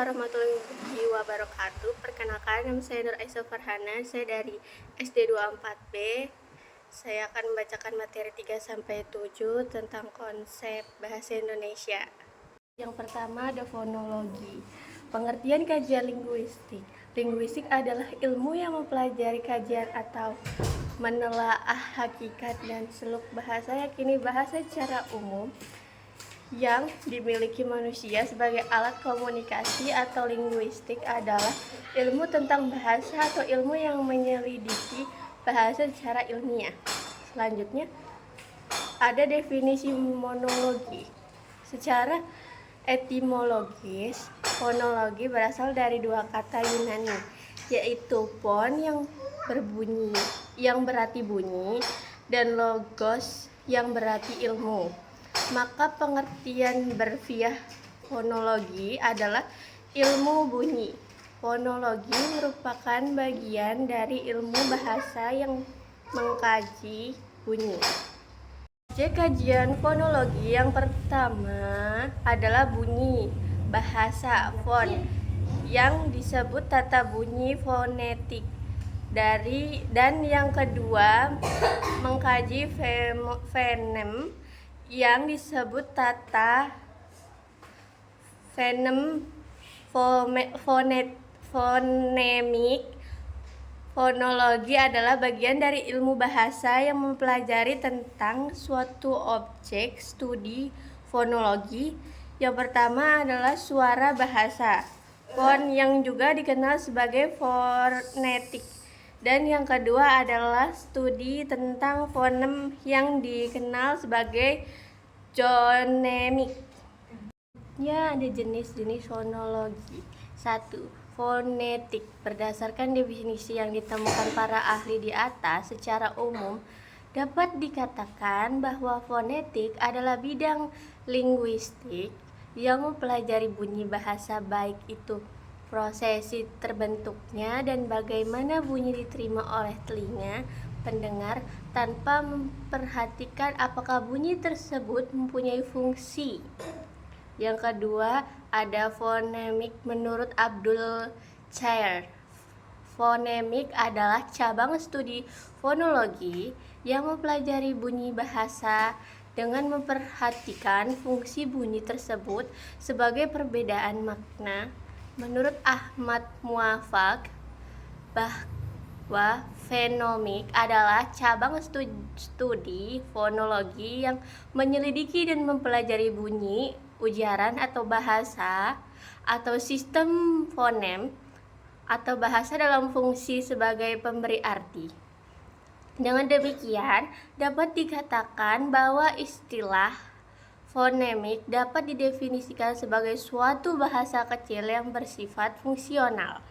warahmatullahi wabarakatuh. Perkenalkan, nama saya Nur Aisyah Farhana. Saya dari SD 24B. Saya akan membacakan materi 3-7 tentang konsep bahasa Indonesia. Yang pertama ada fonologi. Pengertian kajian linguistik. Linguistik adalah ilmu yang mempelajari kajian atau menelaah hakikat dan seluk bahasa, yakni bahasa secara umum yang dimiliki manusia sebagai alat komunikasi. Atau linguistik adalah ilmu tentang bahasa atau ilmu yang menyelidiki bahasa secara ilmiah. Selanjutnya ada definisi monologi. Secara etimologis, fonologi berasal dari dua kata Yunani, yaitu pon yang berarti bunyi dan logos yang berarti ilmu. Maka pengertian harfiah fonologi adalah ilmu bunyi. Fonologi merupakan bagian dari ilmu bahasa yang mengkaji bunyi. Kajian fonologi yang pertama adalah bunyi bahasa fon yang disebut tata bunyi fonetik dan yang kedua mengkaji fonem yang disebut tata fonem fonemik. Fonologi adalah bagian dari ilmu bahasa yang mempelajari tentang suatu objek studi fonologi. Yang pertama adalah suara bahasa, fon yang juga dikenal sebagai fonetik. Dan yang kedua adalah studi tentang fonem yang dikenal sebagai zonemik. Ya, ada jenis-jenis fonologi. 1. Fonetik. Berdasarkan definisi yang ditemukan para ahli di atas, secara umum dapat dikatakan bahwa fonetik adalah bidang linguistik yang mempelajari bunyi bahasa, baik itu prosesi terbentuknya dan bagaimana bunyi diterima oleh telinga pendengar tanpa memperhatikan apakah bunyi tersebut mempunyai fungsi. Yang kedua ada fonemik. Menurut Abdul Chair, fonemik adalah cabang studi fonologi yang mempelajari bunyi bahasa dengan memperhatikan fungsi bunyi tersebut sebagai perbedaan makna. Menurut Ahmad Muafak, bahwa fonemik adalah cabang studi fonologi yang menyelidiki dan mempelajari bunyi, ujaran atau bahasa atau sistem fonem atau bahasa dalam fungsi sebagai pemberi arti. Dengan demikian, dapat dikatakan bahwa istilah fonemik dapat didefinisikan sebagai suatu bahasa kecil yang bersifat fungsional.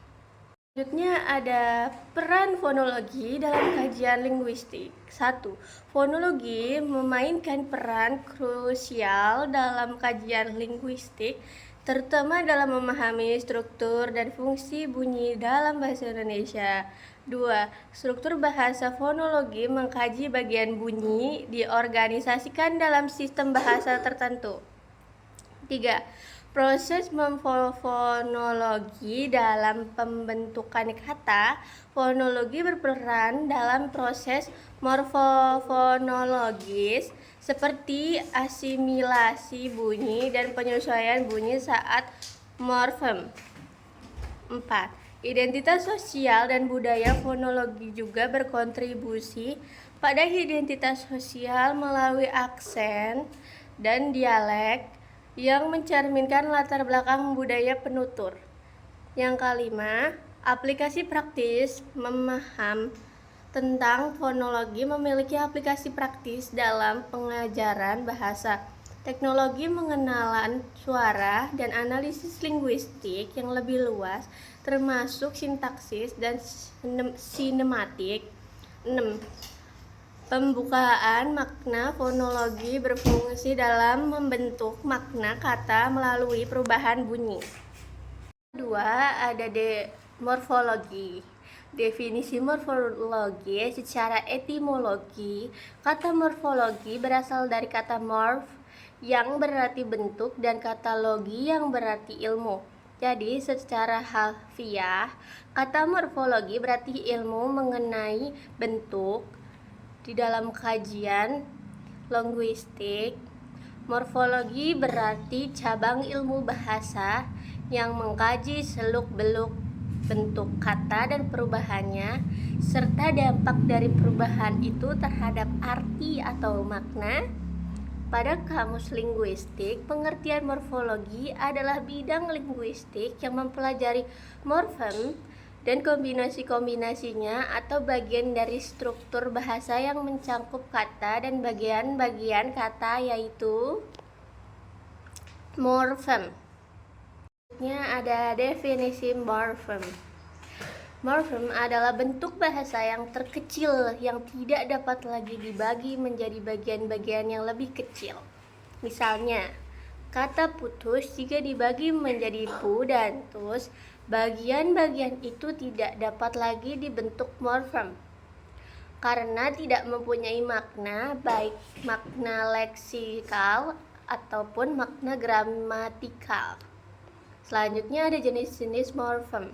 Selanjutnya ada peran fonologi dalam kajian linguistik. 1. Fonologi memainkan peran krusial dalam kajian linguistik, terutama dalam memahami struktur dan fungsi bunyi dalam bahasa Indonesia. 2. Struktur bahasa. Fonologi mengkaji bagian bunyi diorganisasikan dalam sistem bahasa tertentu. 3. Proses memfonologi dalam pembentukan kata. Fonologi berperan dalam proses morfofonologis seperti asimilasi bunyi dan penyesuaian bunyi saat morfem. 4. Identitas sosial dan budaya. Fonologi juga berkontribusi pada identitas sosial melalui aksen dan dialek yang mencerminkan latar belakang budaya penutur. Yang kelima, aplikasi praktis. Memaham tentang fonologi memiliki aplikasi praktis dalam pengajaran bahasa, teknologi pengenalan suara, dan analisis linguistik yang lebih luas, termasuk sintaksis dan sinematik. 6. Pembukaan makna. Fonologi berfungsi dalam membentuk makna kata melalui perubahan bunyi. Kedua, ada morfologi. Definisi morfologi secara etimologi. Kata morfologi berasal dari kata morf yang berarti bentuk dan kata logi yang berarti ilmu. Jadi secara harfiah, kata morfologi berarti ilmu mengenai bentuk. Di dalam kajian linguistik, morfologi berarti cabang ilmu bahasa yang mengkaji seluk-beluk bentuk kata dan perubahannya, serta dampak dari perubahan itu terhadap arti atau makna. Pada kamus linguistik, pengertian morfologi adalah bidang linguistik yang mempelajari morfem dan kombinasi-kombinasinya atau bagian dari struktur bahasa yang mencangkup kata dan bagian-bagian kata, yaitu morfem. Selanjutnya ada definisi morfem. Morfem adalah bentuk bahasa yang terkecil yang tidak dapat lagi dibagi menjadi bagian-bagian yang lebih kecil. Misalnya, kata putus jika dibagi menjadi pu dan tus, bagian-bagian itu tidak dapat lagi dibentuk morfem karena tidak mempunyai makna, baik makna leksikal ataupun makna gramatikal. Selanjutnya ada jenis-jenis morfem.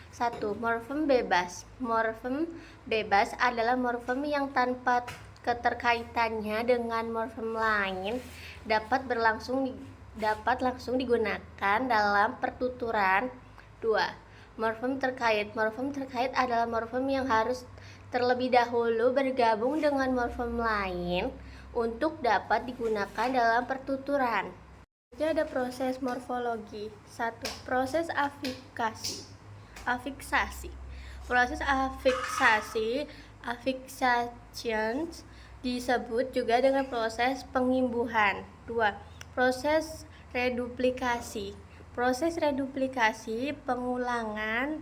1. Morfem bebas. Morfem bebas adalah morfem yang tanpa keterkaitannya dengan morfem lain dapat langsung digunakan dalam pertuturan. 2. Morfem terkait. Morfem terkait adalah morfem yang harus terlebih dahulu bergabung dengan morfem lain untuk dapat digunakan dalam pertuturan. Jadi ada proses morfologi. 1. Proses afiksasi. Proses affixation disebut juga dengan proses pengimbuhan. 2. Proses reduplikasi. Proses reduplikasi pengulangan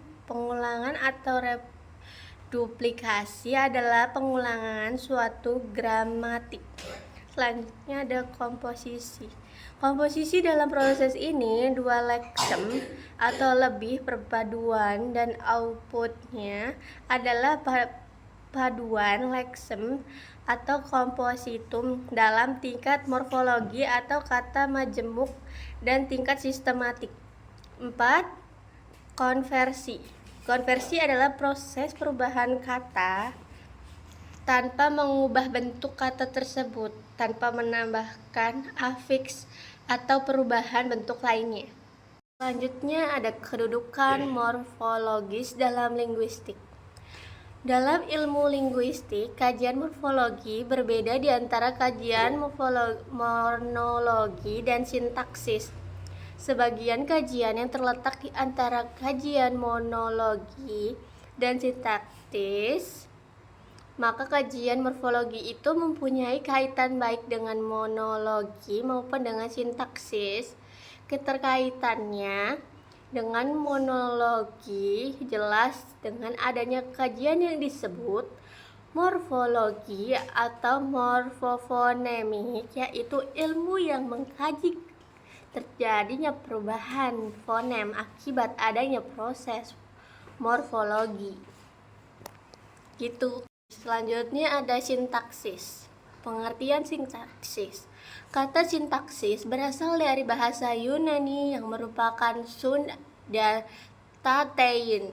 atau reduplikasi adalah pengulangan suatu gramatik. Selanjutnya ada komposisi. Komposisi dalam proses ini dua leksem atau lebih perpaduan dan outputnya adalah paduan leksem atau kompositum dalam tingkat morfologi atau kata majemuk dan tingkat sistematik. 4. Konversi. Konversi adalah proses perubahan kata tanpa mengubah bentuk kata tersebut, tanpa menambahkan afiks atau perubahan bentuk lainnya. Selanjutnya ada kedudukan morfologis dalam linguistik. Dalam ilmu linguistik, kajian morfologi berbeda di antara kajian monologi dan sintaksis. Sebagian kajian yang terletak di antara kajian monologi dan sintaksis, maka kajian morfologi itu mempunyai kaitan baik dengan monologi maupun dengan sintaksis. Keterkaitannya dengan monologi jelas dengan adanya kajian yang disebut morfologi atau morfofonemik, yaitu ilmu yang mengkaji terjadinya perubahan fonem akibat adanya proses morfologi. Gitu. Selanjutnya ada sintaksis. Pengertian sintaksis. Kata sintaksis berasal dari bahasa Yunani yang merupakan sun dan tatein,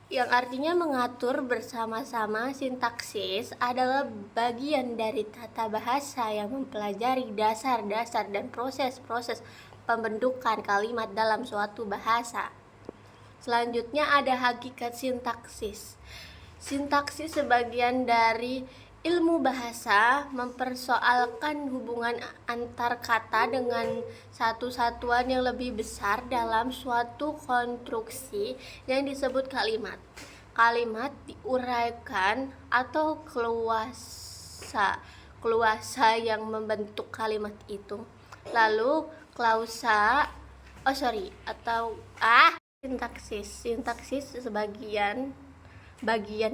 yang artinya mengatur bersama-sama. Sintaksis adalah bagian dari tata bahasa yang mempelajari dasar-dasar dan proses-proses pembentukan kalimat dalam suatu bahasa. Selanjutnya ada hakikat sintaksis. Sintaksis sebagian dari ilmu bahasa mempersoalkan hubungan antar kata dengan satu satuan yang lebih besar dalam suatu konstruksi yang disebut kalimat. Kalimat diuraikan atau keluasa yang membentuk kalimat itu. Lalu sintaksis sebagian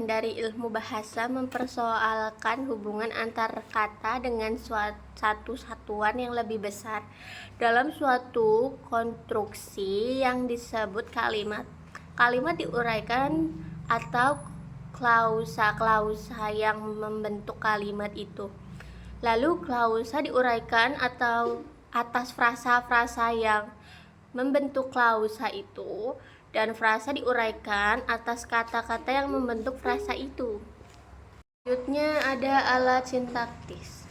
dari ilmu bahasa mempersoalkan hubungan antar kata dengan satu satuan yang lebih besar dalam suatu konstruksi yang disebut kalimat. Kalimat diuraikan atau klausa yang membentuk kalimat itu. Lalu klausa diuraikan atau atas frasa-frasa yang membentuk klausa itu, dan frasa diuraikan atas kata-kata yang membentuk frasa itu. Selanjutnya ada alat sintaktis.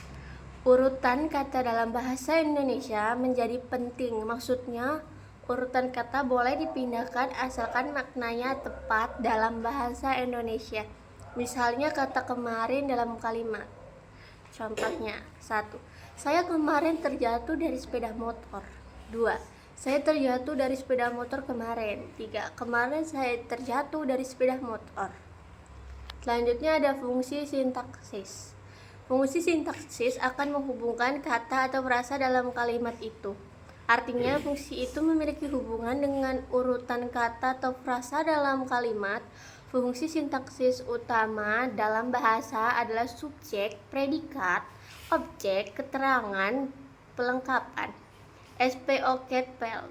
Urutan kata dalam bahasa Indonesia menjadi penting. Maksudnya, urutan kata boleh dipindahkan asalkan maknanya tepat dalam bahasa Indonesia. Misalnya kata kemarin dalam kalimat. Contohnya, 1. Saya kemarin terjatuh dari sepeda motor. 2. Saya terjatuh dari sepeda motor kemarin. 3. Kemarin saya terjatuh dari sepeda motor. Selanjutnya ada fungsi sintaksis. Fungsi sintaksis akan menghubungkan kata atau frasa dalam kalimat itu. Artinya, fungsi itu memiliki hubungan dengan urutan kata atau frasa dalam kalimat. Fungsi sintaksis utama dalam bahasa adalah subjek, predikat, objek, keterangan, pelengkapan. SPOK-PEL.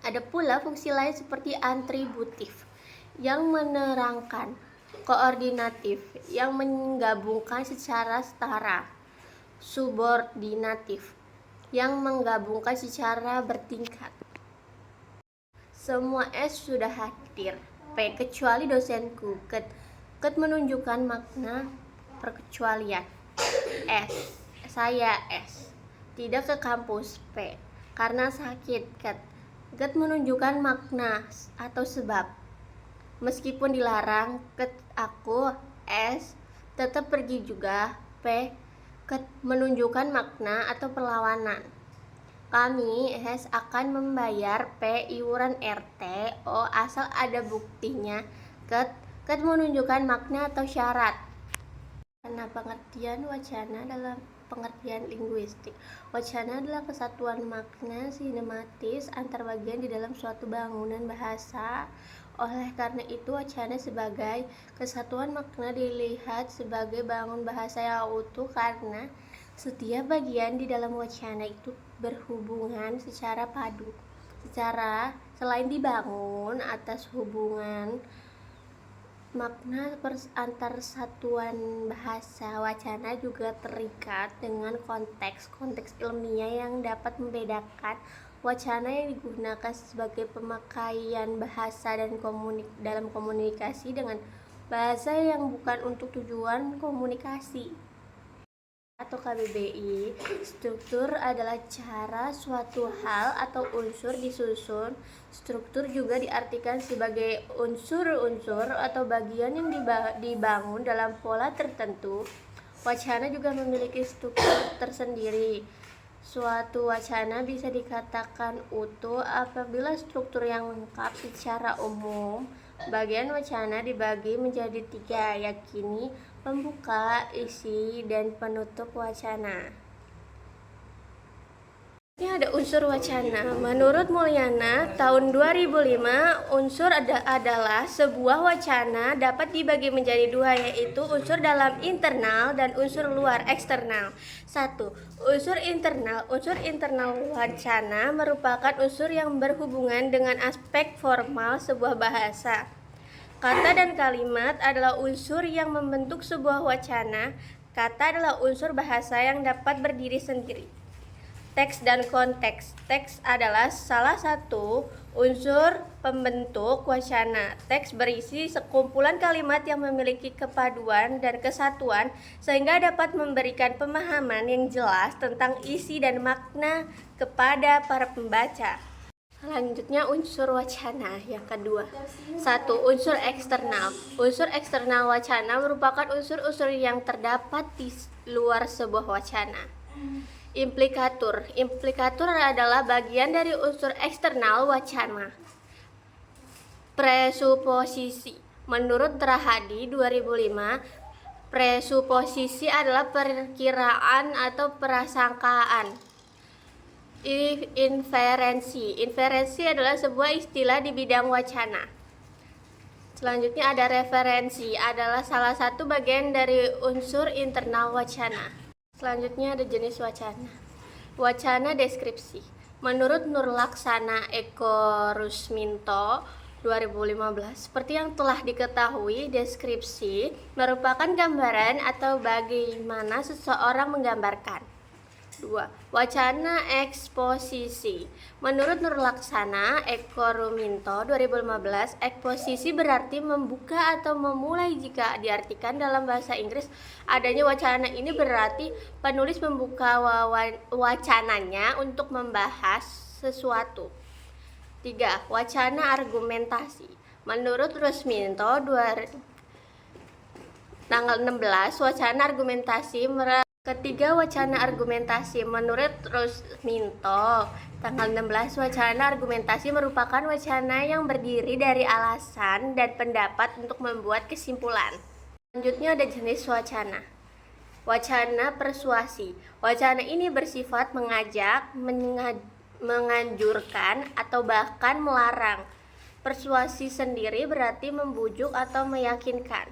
Ada pula fungsi lain seperti atributif yang menerangkan, koordinatif yang menggabungkan secara setara, subordinatif yang menggabungkan secara bertingkat. Semua S sudah hadir. P. Kecuali dosenku. Ket menunjukkan makna perkecualian. S. Saya S. Tidak ke kampus. P. Karena sakit. Ket menunjukkan makna atau sebab. Meskipun dilarang, aku S tetap pergi juga. P. Menunjukkan makna atau perlawanan. Kami S akan membayar P iuran RT O asal ada buktinya. Ket menunjukkan makna atau syarat. Karena pengertian wacana dalam pengertian linguistik. Wacana adalah kesatuan makna sinematis antar bagian di dalam suatu bangunan bahasa. Oleh karena itu, wacana sebagai kesatuan makna dilihat sebagai bangun bahasa yang utuh karena setiap bagian di dalam wacana itu berhubungan secara padu. Selain dibangun atas hubungan makna antar satuan bahasa, wacana juga terikat dengan konteks ilmiah yang dapat membedakan wacana yang digunakan sebagai pemakaian bahasa dan dalam komunikasi dengan bahasa yang bukan untuk tujuan komunikasi. Atau KBBI, struktur adalah cara suatu hal atau unsur disusun. Struktur juga diartikan sebagai unsur-unsur atau bagian yang dibangun dalam pola tertentu. Wacana juga memiliki struktur tersendiri. Suatu wacana bisa dikatakan utuh apabila struktur yang lengkap. Secara umum, bagian wacana dibagi menjadi 3, yakni pembuka, isi, dan penutup wacana. Ini ada unsur wacana. Menurut Mulyana, tahun 2005, unsur adalah sebuah wacana dapat dibagi menjadi 2, yaitu unsur dalam internal dan unsur luar eksternal. 1. Unsur internal. Unsur internal wacana merupakan unsur yang berhubungan dengan aspek formal sebuah bahasa. Kata dan kalimat adalah unsur yang membentuk sebuah wacana. Kata adalah unsur bahasa yang dapat berdiri sendiri. Teks dan konteks. Teks adalah salah satu unsur pembentuk wacana. Teks berisi sekumpulan kalimat yang memiliki kepaduan dan kesatuan sehingga dapat memberikan pemahaman yang jelas tentang isi dan makna kepada para pembaca. Selanjutnya unsur wacana yang kedua. 1. Unsur eksternal. Unsur eksternal wacana merupakan unsur-unsur yang terdapat di luar sebuah wacana. Implikatur. Implikatur adalah bagian dari unsur eksternal wacana. Presuposisi. Menurut Rahadi 2005, presuposisi adalah perkiraan atau prasangkaan. Inferensi. Inferensi adalah sebuah istilah di bidang wacana. Selanjutnya ada referensi, adalah salah satu bagian dari unsur internal wacana. Selanjutnya ada jenis wacana. Wacana deskripsi. Menurut Nurlaksana Eko Rusminto 2015, seperti yang telah diketahui, deskripsi merupakan gambaran atau bagaimana seseorang menggambarkan. 2. Wacana eksposisi. Menurut Nur Laksana Eko Ruminto 2015, eksposisi berarti membuka atau memulai. Jika diartikan dalam bahasa Inggris, adanya wacana ini berarti penulis membuka wacananya untuk membahas sesuatu. 3. Wacana argumentasi. Menurut Rusminto tanggal 16, wacana argumentasi Ketiga, wacana argumentasi. Menurut Rusminto, tanggal 16, wacana argumentasi merupakan wacana yang berdiri dari alasan dan pendapat untuk membuat kesimpulan. Selanjutnya ada jenis wacana. Wacana persuasi. Wacana ini bersifat mengajak, menganjurkan, atau bahkan melarang. Persuasi sendiri berarti membujuk atau meyakinkan.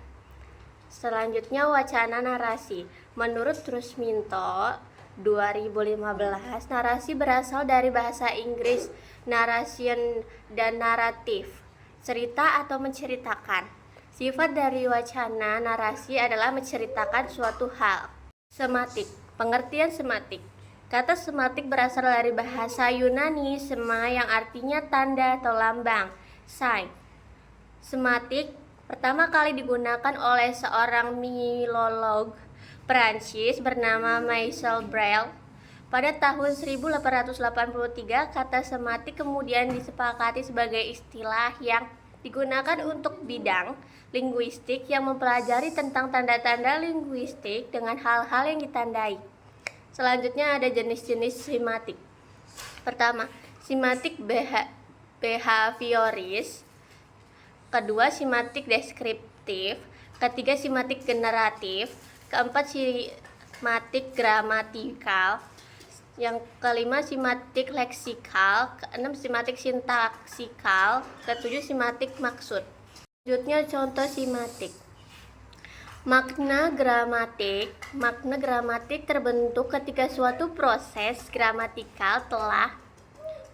Selanjutnya wacana narasi. Menurut Rusminto 2015, narasi berasal dari bahasa Inggris narration dan naratif, cerita atau menceritakan. Sifat dari wacana narasi adalah menceritakan suatu hal. Sematik. Pengertian sematik. Kata sematik berasal dari bahasa Yunani sema yang artinya tanda atau lambang, sign. Sematik pertama kali digunakan oleh seorang filolog Prancis bernama Michel Braille. Pada tahun 1883, kata sematik kemudian disepakati sebagai istilah yang digunakan untuk bidang linguistik yang mempelajari tentang tanda-tanda linguistik dengan hal-hal yang ditandai. Selanjutnya ada jenis-jenis sematik. Pertama, sematik behavioris. Kedua, simatik deskriptif. Ketiga, simatik generatif. Keempat, simatik gramatikal. Yang kelima, simatik leksikal. Keenam, simatik sintaksikal. Ketujuh, simatik maksud. Selanjutnya contoh simatik. Makna gramatik. Makna gramatik terbentuk ketika suatu proses gramatikal telah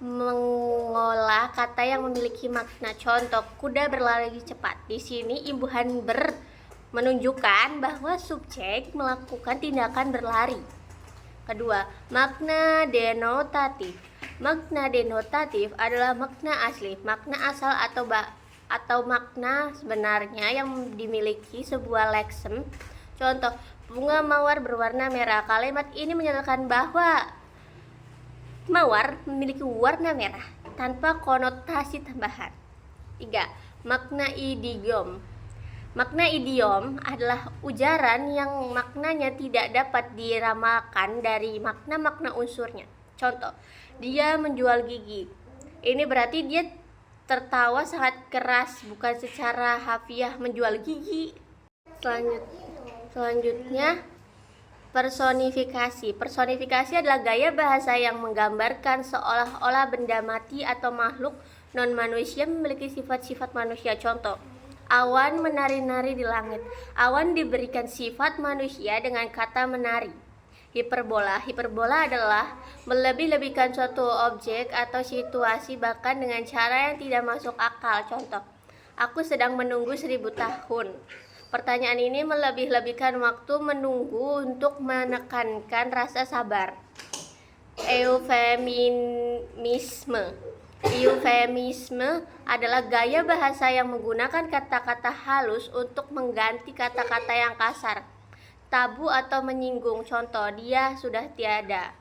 mengolah kata yang memiliki makna. Contoh, kuda berlari cepat. Di sini imbuhan ber menunjukkan bahwa subjek melakukan tindakan berlari. Kedua, makna denotatif. Makna denotatif adalah makna asli, makna asal atau makna sebenarnya yang dimiliki sebuah leksem. Contoh, bunga mawar berwarna merah. Kalimat ini menyatakan bahwa mawar memiliki warna merah tanpa konotasi tambahan. 3. Makna idiom. Makna idiom adalah ujaran yang maknanya tidak dapat diramalkan dari makna-makna unsurnya. Contoh, dia menjual gigi. Ini berarti dia tertawa sangat keras, bukan secara harfiah menjual gigi. Selanjutnya personifikasi. Personifikasi adalah gaya bahasa yang menggambarkan seolah-olah benda mati atau makhluk non-manusia memiliki sifat-sifat manusia. Contoh, awan menari-nari di langit. Awan diberikan sifat manusia dengan kata menari. Hiperbola. Hiperbola adalah melebih-lebihkan suatu objek atau situasi bahkan dengan cara yang tidak masuk akal. Contoh, aku sedang menunggu 1000 tahun. Pertanyaan ini melebih-lebihkan waktu menunggu untuk menekankan rasa sabar. Eufemisme. Eufemisme adalah gaya bahasa yang menggunakan kata-kata halus untuk mengganti kata-kata yang kasar, tabu atau menyinggung. Contoh, dia sudah tiada.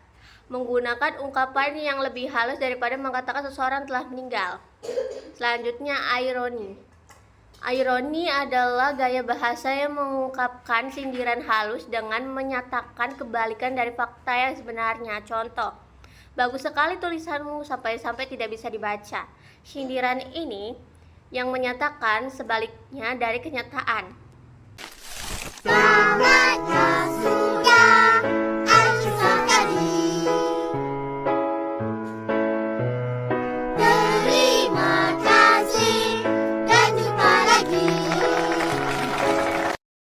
Menggunakan ungkapan yang lebih halus daripada mengatakan seseorang telah meninggal. Selanjutnya, ironi. Ironi adalah gaya bahasa yang mengungkapkan sindiran halus dengan menyatakan kebalikan dari fakta yang sebenarnya. Contoh, bagus sekali tulisanmu sampai-sampai tidak bisa dibaca. Sindiran ini yang menyatakan sebaliknya dari kenyataan.